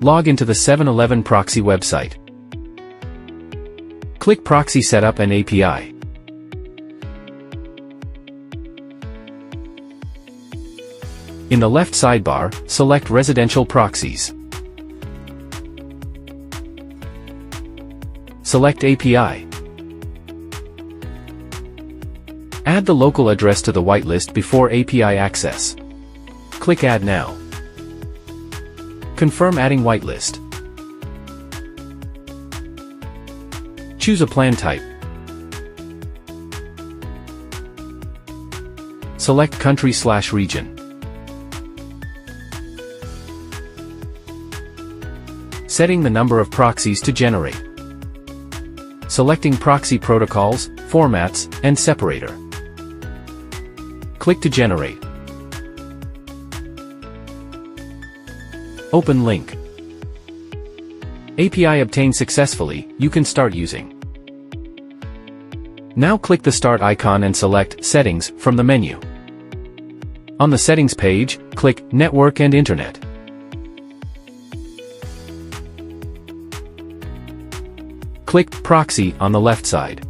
Log into the 711Proxy website. Click Proxy Setup and API. In the left sidebar, select Residential Proxies. Select API. Add the local address to the whitelist before API access. Click Add Now. Confirm adding whitelist. Choose a plan type. Select country/region. Setting the number of proxies to generate. Selecting proxy protocols, formats, and separator. Click to generate. Open link. API obtained successfully, you can start using. Now click the Start icon and select Settings from the menu. On the Settings page, click Network and Internet. Click Proxy on the left side.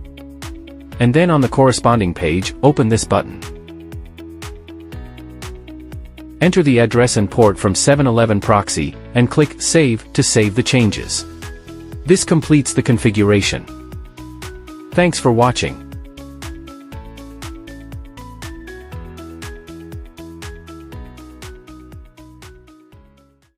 And then on the corresponding page, open this button. Enter the address and port from 711Proxy, and click Save to save the changes. This completes the configuration. Thanks for watching.